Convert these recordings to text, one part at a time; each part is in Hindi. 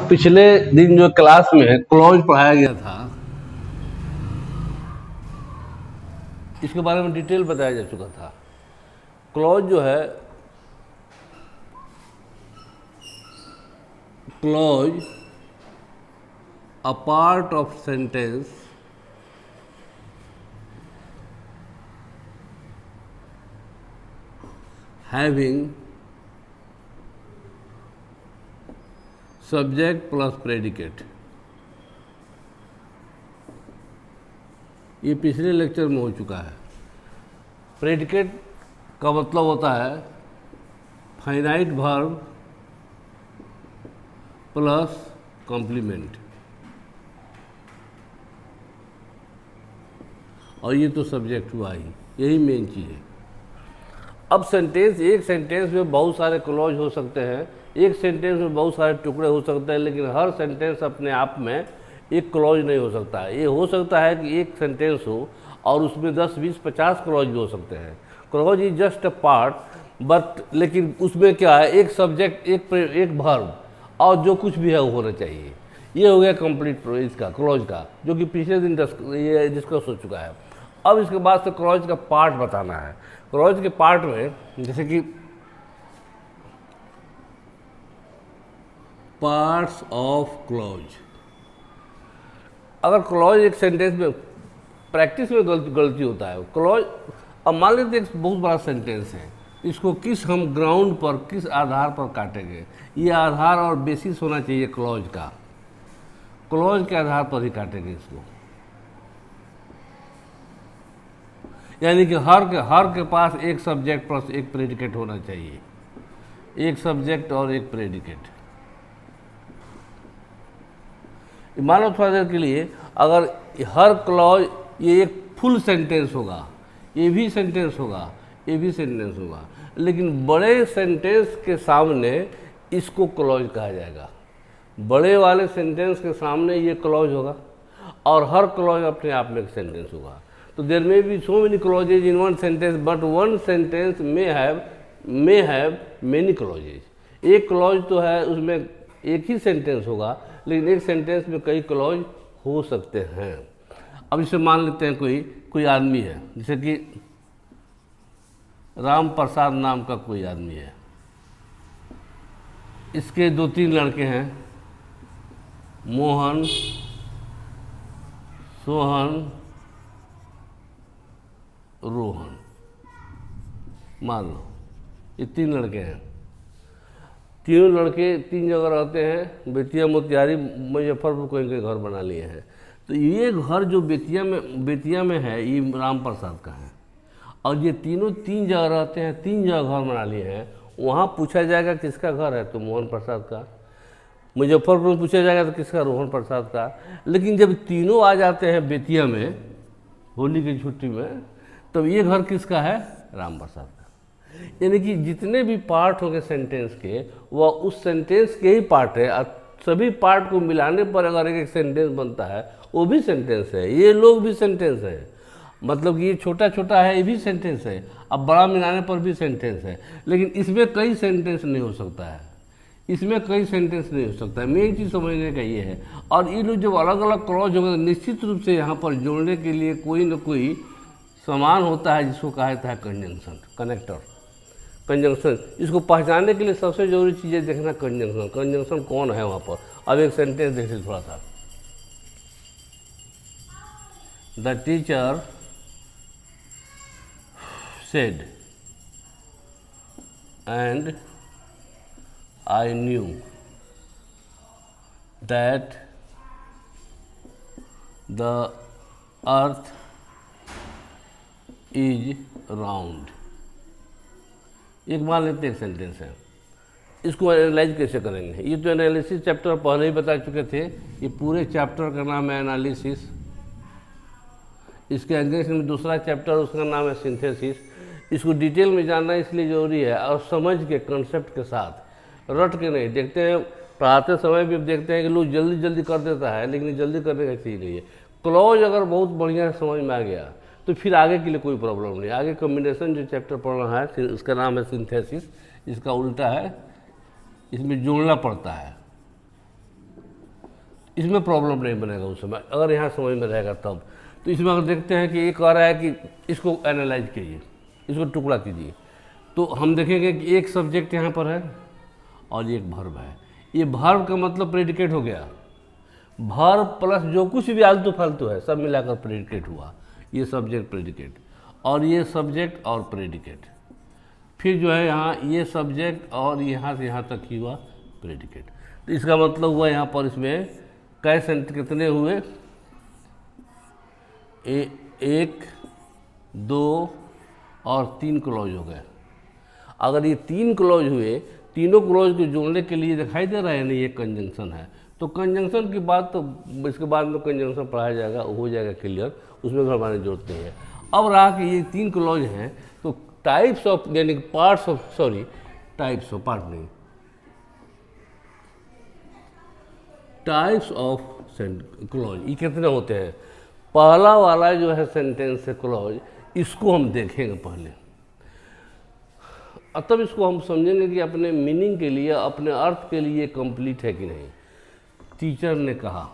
पिछले दिन जो क्लास में क्लॉज पढ़ाया गया था, इसके बारे में डिटेल बताया जा चुका था। क्लॉज जो है, clause a part of sentence having subject plus predicate. ये पिछले लेक्चर में हो चुका है। प्रेडिकेट का मतलब होता है फाइनाइट वर्ब प्लस कॉम्प्लीमेंट, और ये तो सब्जेक्ट हुआ ही, यही मेन चीज़ है। अब सेंटेंस, एक सेंटेंस में बहुत सारे क्लॉज हो सकते हैं, एक सेंटेंस में बहुत सारे टुकड़े हो सकते हैं, लेकिन हर सेंटेंस अपने आप में एक क्लॉज नहीं हो सकता है। ये हो सकता है कि एक सेंटेंस हो और उसमें 10, 20, 50 क्लॉज भी हो सकते हैं। Clause is just a part, but लेकिन उसमें क्या है, एक सब्जेक्ट, एक वर्ब और जो कुछ भी है वो होना चाहिए। ये हो गया कंप्लीट इसका क्लॉज का, जो कि पिछले दिन ये डिस्कस हो चुका है। अब इसके बाद से क्लॉज का पार्ट बताना है। क्लॉज के पार्ट में जैसे कि पार्ट्स ऑफ क्लॉज, अगर क्लॉज एक सेंटेंस में प्रैक्टिस में गलती होता है क्लॉज। अब मान लेते एक बहुत बड़ा सेंटेंस है, इसको किस हम ग्राउंड पर, किस आधार पर काटेंगे, ये आधार और बेसिस होना चाहिए क्लॉज का। क्लॉज के आधार पर ही काटेंगे इसको, यानी कि हर के पास एक सब्जेक्ट प्लस एक प्रेडिकेट होना चाहिए, एक सब्जेक्ट और एक प्रेडिकेट। मान लो थोड़ा देर के लिए, अगर हर क्लॉज ये एक फुल सेंटेंस होगा, ये भी सेंटेंस होगा, ये भी सेंटेंस होगा, लेकिन बड़े सेंटेंस के सामने इसको क्लॉज कहा जाएगा। बड़े वाले सेंटेंस के सामने ये क्लॉज होगा और हर क्लॉज अपने आप में एक सेंटेंस होगा। तो there may be so many clauses in one sentence, but one sentence may have many clauses. एक क्लॉज तो है, उसमें एक ही सेंटेंस होगा, लेकिन एक सेंटेंस में कई क्लॉज हो सकते हैं। अब इसे मान लेते हैं कोई आदमी है, जैसे कि राम प्रसाद नाम का कोई आदमी है, इसके 2-3 लड़के हैं, मोहन, सोहन, रोहन, मान लो ये 3 लड़के हैं। तीनों लड़के 3 जगह रहते हैं, बेतिया, मोतिहारी, मुजफ्फरपुर, कोई घर बना लिए हैं। तो ये घर जो बेतिया में है, ये राम प्रसाद का है, और ये तीनों 3 जगह रहते हैं, 3 जगह घर बना लिए हैं। वहाँ पूछा जाएगा किसका घर है, तो मोहन प्रसाद का। मुजफ्फरपुर में पूछा जाएगा तो किसका, रोहन प्रसाद का। लेकिन जब तीनों आ जाते हैं बेतिया में होली की छुट्टी में, तब ये घर किसका है, राम प्रसाद का। यानी कि जितने भी पार्ट होंगे सेंटेंस के, वह उस सेंटेंस के ही पार्ट है, और सभी पार्ट को मिलाने पर अगर एक सेंटेंस बनता है, वो भी सेंटेंस है। ये लोग भी सेंटेंस है, मतलब कि ये छोटा छोटा है, ये भी सेंटेंस है। अब बड़ा मिलाने पर भी सेंटेंस है, लेकिन इसमें कई सेंटेंस नहीं हो सकता है, इसमें कई सेंटेंस नहीं हो सकता है। मेन चीज़ समझने का ये है। और ये लोग जब अलग अलग क्लॉज होंगे, निश्चित रूप से यहाँ पर जोड़ने के लिए कोई न कोई समान होता है, जिसको कहा जाता है कंजंक्शन, कनेक्टर, कंजंक्शन। इसको पहचानने के लिए सबसे जरूरी चीज़ है देखना कंजंक्शन, कंजंक्शन कौन है वहाँ पर। अब एक सेंटेंस देखिए थोड़ा सा, the teacher said and I knew that the earth is round। एक मान लेते एक सेंटेंस है, इसको एनालाइज कैसे करेंगे। ये तो एनालिसिस चैप्टर पहले ही बता चुके थे। ये पूरे चैप्टर का नाम है एनालिसिस, इसके अगेंस्ट में दूसरा चैप्टर, उसका नाम है सिंथेसिस। इसको डिटेल में जानना इसलिए ज़रूरी है, और समझ के कंसेप्ट के साथ, रट के नहीं। देखते हैं पढ़ाते समय भी देखते हैं कि लोग जल्दी जल्दी कर देता है, लेकिन जल्दी करने का चीज़ नहीं है। क्लॉज अगर बहुत बढ़िया समझ में आ गया तो फिर आगे के लिए कोई प्रॉब्लम नहीं। आगे कॉम्बिनेशन जो चैप्टर पढ़ना है उसका नाम है सिंथेसिस, इसका उल्टा है, इसमें जोड़ना पड़ता है। इसमें प्रॉब्लम नहीं बनेगा उस समय, अगर यहाँ समझ में रहेगा तब। तो इसमें अगर देखते हैं कि ये कह रहा है कि इसको एनालाइज कीजिए, इसको टुकड़ा कीजिए, तो हम देखेंगे कि एक सब्जेक्ट यहाँ पर है और एक वर्ब है। ये वर्ब का मतलब प्रेडिकेट हो गया, वर्ब प्लस जो कुछ भी आलतू फालतू है सब मिलाकर प्रेडिकेट हुआ। ये सब्जेक्ट प्रेडिकेट, और ये सब्जेक्ट और प्रेडिकेट, फिर जो है यहाँ ये सब्जेक्ट और यहाँ से यहाँ तक ही हुआ प्रेडिकेट। तो इसका मतलब हुआ यहाँ पर इसमें कितने हुए, 1 2 और 3 क्लॉज हो गए। अगर ये 3 क्लॉज हुए, तीनों क्लॉज को जोड़ने के लिए दिखाई दे रहा है नहीं, ये कंजंक्शन है। तो कंजंक्शन की बात तो इसके बाद में कंजंक्शन पढ़ाया जाएगा, हो जाएगा क्लियर, उसमें घबराने की जरूरत नहीं है। अब रहा कि ये 3 क्लॉज हैं, तो टाइप्स ऑफ यानी parts of, types of, part नहीं, टाइप्स ऑफ क्लॉज ये कितने होते हैं। पहला वाला जो है सेंटेंस है क्लॉज, इसको हम देखेंगे पहले, तब इसको हम समझेंगे कि अपने मीनिंग के लिए, अपने अर्थ के लिए कंप्लीट है कि नहीं। टीचर ने कहा,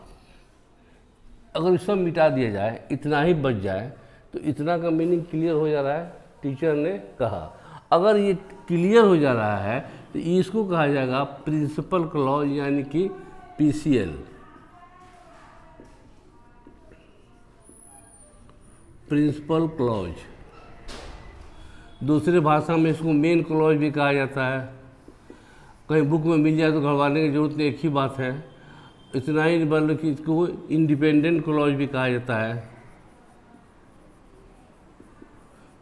अगर सब मिटा दिया जाए, इतना ही बच जाए, तो इतना का मीनिंग क्लियर हो जा रहा है। टीचर ने कहा, अगर ये क्लियर हो जा रहा है तो इसको कहा जाएगा प्रिंसिपल क्लॉज, यानी कि पीसीएल, प्रिंसिपल क्लॉज। दूसरे भाषा में इसको मेन क्लॉज भी कहा जाता है। कहीं बुक में मिल जाए तो घबराने की जरूरत नहीं, एक ही बात है। इतना ही बल्कि इसको इंडिपेंडेंट क्लॉज भी कहा जाता है।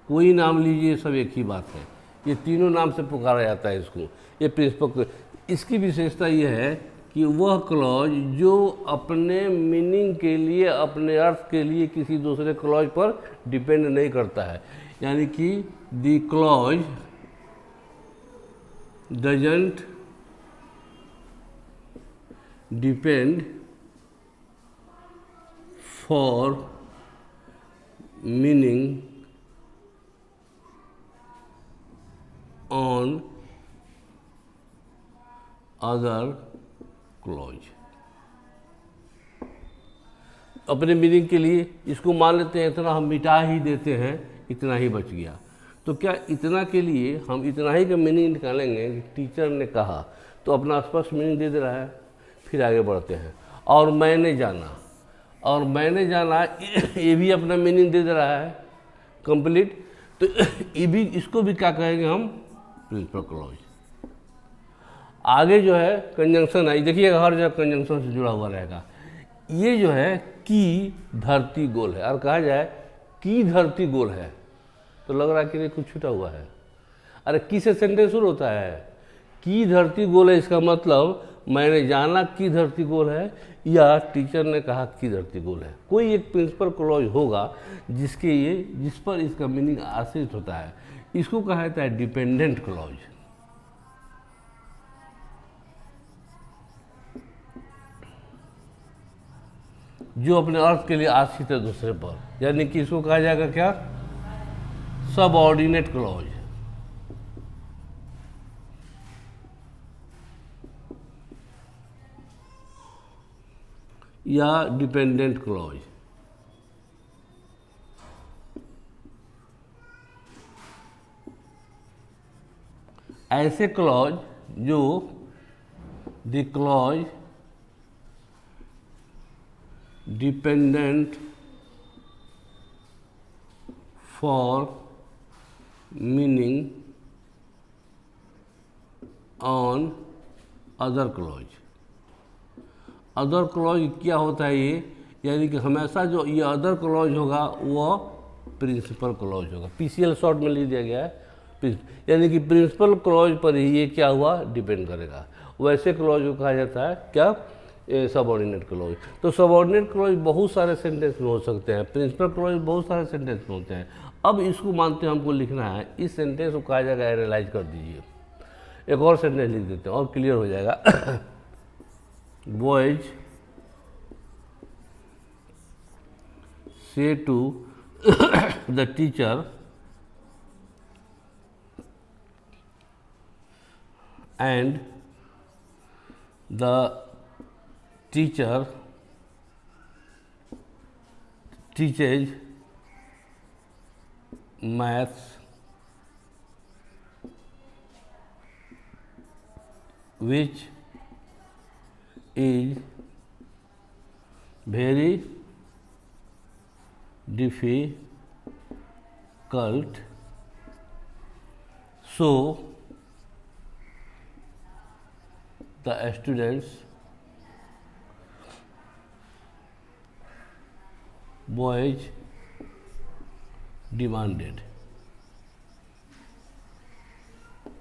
कोई नाम लीजिए, सब एक ही बात है। ये तीनों नाम से पुकारा जाता है इसको, ये प्रिंसिपल। इसकी विशेषता ये है कि वह क्लॉज जो अपने मीनिंग के लिए, अपने अर्थ के लिए किसी दूसरे क्लॉज पर डिपेंड नहीं करता है। यानी कि the clause doesn't depend for meaning on other clause. अपने मीनिंग के लिए इसको मान लेते हैं, इतना हम मिटा ही देते हैं, इतना ही बच गया। तो क्या इतना के लिए हम इतना ही का मीनिंग निकालेंगे कि टीचर ने कहा, तो अपना स्पष्ट मीनिंग दे रहा है। फिर आगे बढ़ते हैं, और मैंने जाना, और मैंने जाना ये भी अपना मीनिंग दे रहा है कंप्लीट। तो ये भी, इसको भी क्या कहेंगे हम, प्रिंसिपल क्लॉज। आगे जो है कंजंक्शन है, देखिएगा हर जगह कंजंक्शन से जुड़ा हुआ रहेगा। ये जो है कि धरती गोल है, और कहा जाए कि धरती गोल है, तो लग रहा है कि कुछ छूटा हुआ है। अरे की से सेंटेंस शुरू होता है, कि धरती गोल है, इसका मतलब मैंने जाना कि धरती गोल है, या टीचर ने कहा कि धरती गोल है। कोई एक प्रिंसिपल क्लॉज होगा जिसके ये, जिस पर इसका मीनिंग आश्रित होता है। इसको कहा जाता है डिपेंडेंट क्लॉज। जो अपने अर्थ के लिए आश्रित है दूसरे पर, यानी कि इसको कहा जाएगा क्या, सबऑर्डिनेट क्लॉज या डिपेंडेंट क्लॉज। ऐसे क्लॉज जो the clause dependent for meaning on other clause. Other clause क्या होता है ये, यानी कि हमेशा जो ये अदर क्लॉज होगा वो प्रिंसिपल क्लॉज होगा। पीसीएल शॉर्ट में लिख दिया गया है, यानी कि प्रिंसिपल क्लॉज पर ही ये क्या हुआ, डिपेंड करेगा। वैसे क्लॉज को कहा जाता है क्या, सबऑर्डिनेट क्लॉज। तो सबऑर्डिनेट क्लॉज बहुत सारे सेंटेंस में हो सकते हैं, प्रिंसिपल क्लॉज बहुत सारे सेंटेंस में होते हैं। अब इसको मानते हैं हमको लिखना है, इस सेंटेंस को कहा जाएगा एनालाइज कर दीजिए। एक और सेंटेंस लिख देते हैं और क्लियर हो जाएगा। बॉयज से to the teacher and the teacher teaches maths which is very difficult, so the students boys demanded।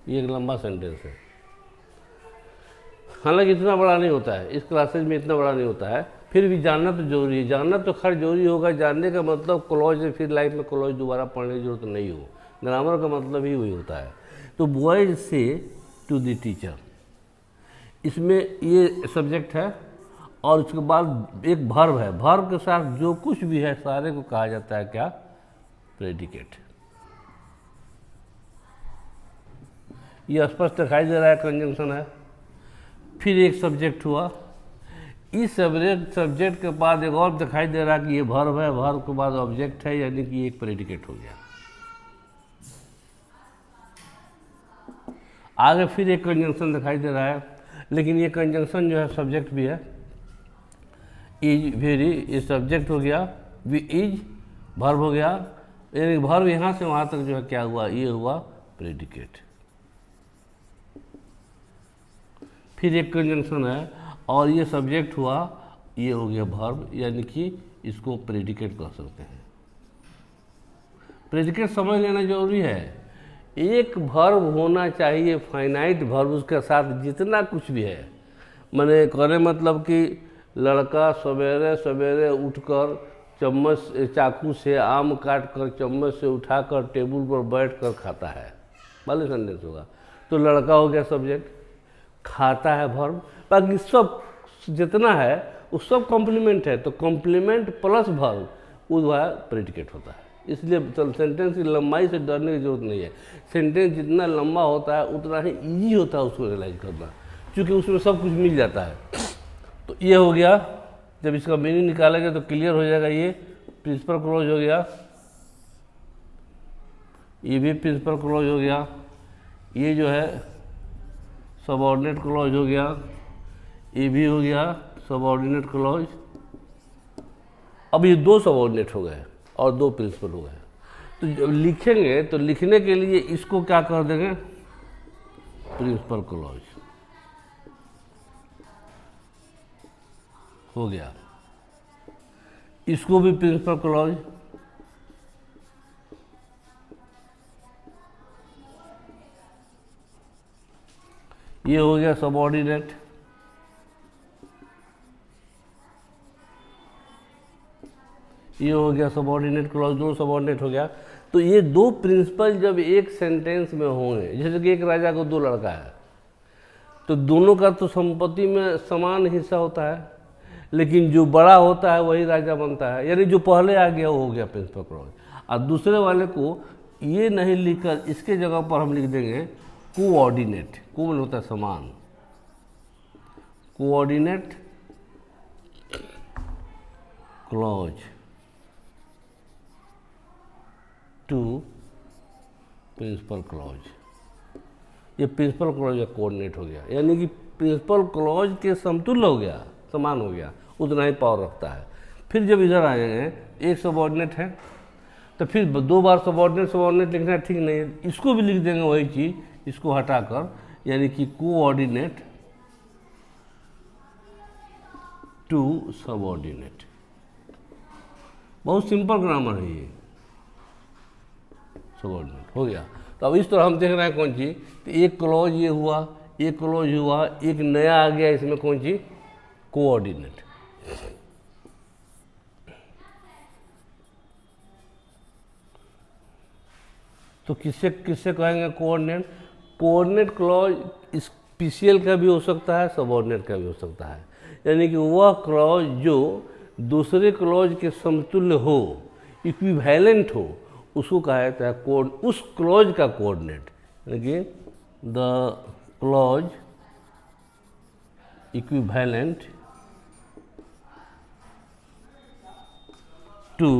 ये एक लंबा सेंटेंस है, हालांकि इतना बड़ा नहीं होता है, इस क्लासेज में इतना बड़ा नहीं होता है, फिर भी जानना तो जरूरी है। जानना तो खैर जरूरी होगा, जानने का मतलब क्लॉज है, फिर लाइफ में क्लॉज दोबारा पढ़ने की जरूरत नहीं हो, ग्रामर का मतलब ही वही होता है। तो बॉयज से टू द टीचर, इसमें ये सब्जेक्ट है और उसके बाद एक वर्ब है, वर्ब के साथ जो कुछ भी है सारे को कहा जाता है क्या, प्रेडिकेट। ये स्पष्ट दिखाई दे रहा है, कंजंक्शन है। फिर एक सब्जेक्ट हुआ, इस सब्जेक्ट के बाद एक और दिखाई दे रहा कि ये वर्ब है, वर्ब के बाद ऑब्जेक्ट है, यानी कि एक प्रेडिकेट हो गया। आगे फिर एक कंजंक्शन दिखाई दे रहा है, लेकिन ये कंजंक्शन जो है सब्जेक्ट भी है। इज वेरी, ये सब्जेक्ट हो गया, वी इज वर्ब हो गया, यानी वर्ब यहाँ से वहाँ तक जो है क्या हुआ, ये हुआ प्रेडिकेट। फिर एक कंजंक्शन है और ये सब्जेक्ट हुआ, ये हो गया वर्ब, यानी कि इसको प्रेडिकेट कह सकते हैं। प्रेडिकेट समझ लेना जरूरी है, एक वर्ब होना चाहिए फाइनाइट वर्ब, उसके साथ जितना कुछ भी है। मैंने कहने मतलब कि लड़का सवेरे सवेरे उठकर चम्मच चाकू से आम काट कर चम्मच से उठाकर टेबल पर बैठ कर खाता है, वाले सेंटेंस होगा। तो लड़का हो गया सब्जेक्ट, खाता है वर्ब, बाकी सब जितना है वो सब कॉम्प्लीमेंट है, तो कॉम्प्लीमेंट प्लस वर्ब वो जो है प्रेडिकेट होता है। इसलिए सेंटेंस की लंबाई से डरने की जरूरत नहीं है, सेंटेंस जितना लंबा होता है उतना ही ईजी होता है उसको एनालाइज करना, क्योंकि उसमें सब कुछ मिल जाता है। तो ये हो गया, जब इसका मीनिंग निकालेंगे तो क्लियर हो जाएगा। ये प्रिंसिपल क्लॉज हो गया, ये भी प्रिंसिपल क्लॉज हो गया, ये जो है सबऑर्डिनेट क्लॉज हो गया, ये भी हो गया सबऑर्डिनेट क्लॉज। अब ये दो सबऑर्डिनेट हो गए और दो प्रिंसिपल हो गए। तो जब लिखेंगे तो लिखने के लिए इसको क्या कर देंगे, प्रिंसिपल क्लॉज हो गया, इसको भी प्रिंसिपल क्लॉज, ये हो गया सबऑर्डिनेट, ये हो गया सबऑर्डिनेट क्लॉज, दो सबऑर्डिनेट हो गया। तो ये दो प्रिंसिपल जब एक सेंटेंस में होंगे, जैसे कि एक राजा को दो लड़का है, तो दोनों का तो संपत्ति में समान हिस्सा होता है, लेकिन जो बड़ा होता है वही राजा बनता है, यानी जो पहले आ गया वो हो गया प्रिंसिपल क्लॉज। और दूसरे वाले को ये नहीं लिखकर इसके जगह पर हम लिख देंगे कोऑर्डिनेट, को मतलब होता है समान, coordinate clause to principal clause. ये प्रिंसिपल क्लॉज का कोऑर्डिनेट हो गया, यानी कि प्रिंसिपल क्लॉज के समतुल्य हो गया, समान हो गया, उतना ही पावर रखता है। फिर जब इधर आएंगे एक सबऑर्डिनेट है, तो फिर दो बार सबऑर्डिनेट लिखना ठीक नहीं है, इसको भी लिख देंगे वही चीज़, इसको हटाकर, यानी कि कोऑर्डिनेट टू सबऑर्डिनेट। बहुत सिंपल ग्रामर है ये, सबऑर्डिनेट हो गया। तो अब इस तरह हम देख रहे हैं कौन चीज़, तो एक क्लॉज ये हुआ, एक क्लॉज हुआ, एक नया आ गया इसमें कौन चीज़, कोऑर्डिनेट। तो किससे किससे कहेंगे कोऑर्डिनेट, कोऑर्डिनेट क्लॉज स्पेशल का भी हो सकता है, सबऑर्डिनेट का भी हो सकता है, यानी कि वह क्लॉज जो दूसरे क्लॉज के समतुल्य हो, इक्विवेलेंट हो, उसको कहा जाता है उस क्लॉज का कोऑर्डिनेट, यानी कि the clause equivalent to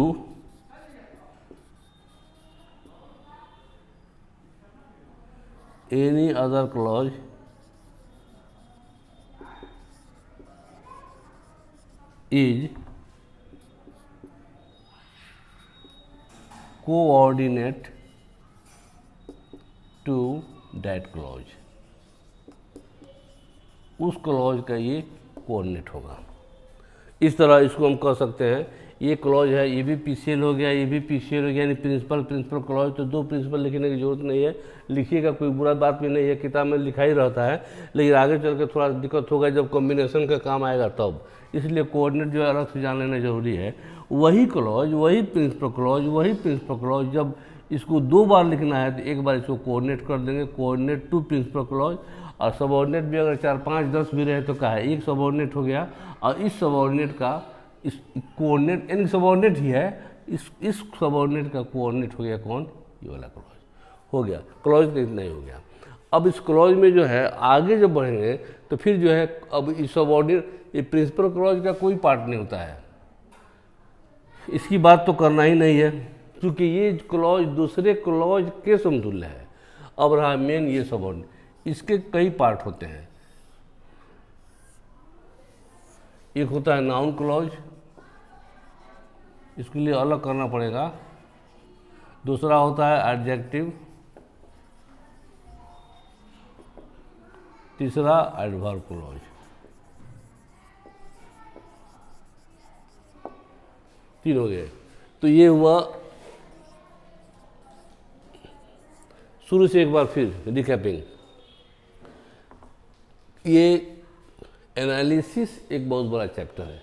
any other clause is coordinate to that clause, उस क्लॉज का ये कोऑर्डिनेट होगा। इस तरह इसको हम कह सकते हैं ये क्लॉज है, ये भी पीसीएल हो गया, ये भी पीसीएल हो गया, यानी प्रिंसिपल प्रिंसिपल क्लॉज। तो दो प्रिंसिपल लिखने की जरूरत नहीं है, लिखिएगा, कोई बुरा बात भी नहीं है, किताब में लिखा ही रहता है, लेकिन आगे चल के थोड़ा दिक्कत होगा जब कॉम्बिनेशन का काम आएगा तब, इसलिए कोऑर्डिनेट जो है अलग से जान लेना जरूरी है। वही क्लॉज, वही प्रिंसिपल क्लॉज, वही प्रिंसिपल क्लॉज, जब इसको दो बार लिखना है तो एक बार इसको कोऑर्डिनेट कर देंगे, कोऑर्डिनेट टू प्रिंसिपल क्लॉज। और सबऑर्डिनेट भी अगर 4, 5, 10 भी रहे तो क्या है, एक सबऑर्डिनेट हो गया। और इस सबऑर्डिनेट का इस कोऑर्डिनेट, यानी सबऑर्डिनेट ही है, इस सबऑर्डिनेट का कोऑर्डिनेट हो गया कौन, ये वाला क्लॉज हो गया। क्लॉज का इतना ही हो गया। अब इस क्लॉज में जो है आगे जब बढ़ेंगे तो फिर जो है अब इस सबऑर्डिनेट, ये प्रिंसिपल क्लॉज का कोई पार्ट नहीं होता है, इसकी बात तो करना ही नहीं है, क्योंकि ये क्लॉज दूसरे क्लॉज के समतुल्य है। अब रहा मेन ये सबऑर्डिनेट, इसके कई पार्ट होते हैं। एक होता है नाउन क्लॉज, इसके लिए अलग करना पड़ेगा। दूसरा होता है एडजेक्टिव, तीसरा एडवर्ब क्लॉज। तीन हो गए। तो ये हुआ, शुरू से एक बार फिर रिकैपिंग। ये एनालिसिस एक बहुत बड़ा चैप्टर है।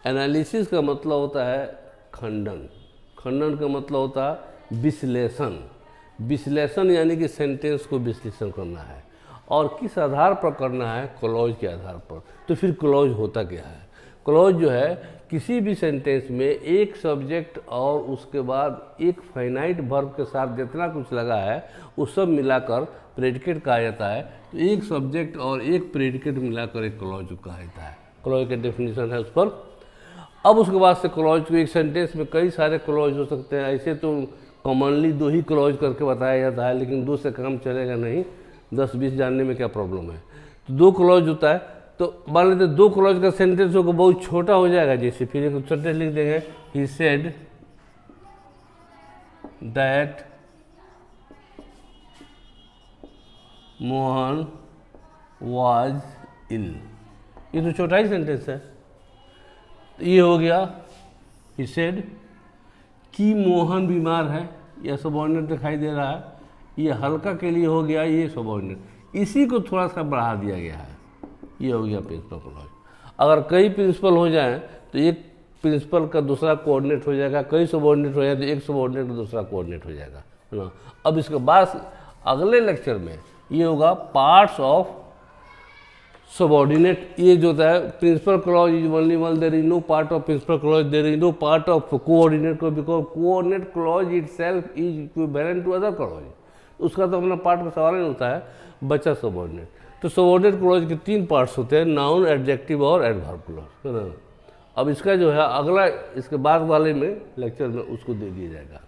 एनालिसिस का मतलब होता है खंडन, खंडन का मतलब होता है विश्लेषण। विश्लेषण यानी कि सेंटेंस को विश्लेषण करना है, और किस आधार पर करना है, क्लॉज के आधार पर। तो फिर क्लॉज होता क्या है? क्लॉज जो है किसी भी सेंटेंस में एक सब्जेक्ट और उसके बाद एक फाइनाइट वर्ब के साथ जितना कुछ लगा है वो सब मिलाकर प्रेडिकेट कहा जाता है। तो एक सब्जेक्ट और एक प्रेडिकेट मिलाकर एक क्लॉज कहा जाता है। क्लॉज का डेफिनेशन है उस पर। अब उसके बाद से क्लॉज को एक सेंटेंस में कई सारे क्लॉज हो सकते हैं। ऐसे तो कॉमनली 2 ही क्लॉज करके बताया जाता है, लेकिन 2 से काम चलेगा नहीं, 10-20 जानने में क्या प्रॉब्लम है। तो 2 क्लॉज होता है। तो मान लेते 2 क्लॉज का सेंटेंस होगा, बहुत छोटा हो जाएगा। जैसे फिर एक सेंटेंस लिख देंगे, he said that Mohan was ill. ये तो छोटा ही सेंटेंस है। तो ये हो गया ही सेड कि मोहन बीमार है, यह सबऑर्डिनेट दिखाई दे रहा है। ये हल्का के लिए हो गया ये सबऑर्डिनेट, इसी को थोड़ा सा बढ़ा दिया गया है। ये हो गया प्रिंसिपल क्लॉज। अगर कई प्रिंसिपल हो जाएं तो एक प्रिंसिपल का दूसरा कोऑर्डिनेट हो जाएगा, कई सबऑर्डिनेट हो जाए तो एक सबऑर्डिनेट का दूसरा कोऑर्डिनेट हो जाएगा, है ना। अब इसके बाद अगले लेक्चर में ये होगा पार्ट्स ऑफ सबऑर्डिनेट। ये जो होता है principal clause is only one, there is no part of principal clause, there is no part of coordinate clause, because coordinate clause itself is equivalent to other clause. उसका तो अपना पार्ट का सवाल नहीं होता है, बचा सबऑर्डिनेट। तो सबऑर्डिनेट क्लॉज के 3 पार्ट्स होते हैं, नाउन, एडजेक्टिव और एडवर्ब क्लॉज, है ना। अब इसका जो है अगला, इसके बाद वाले में लेक्चर में उसको दे दिया जाएगा।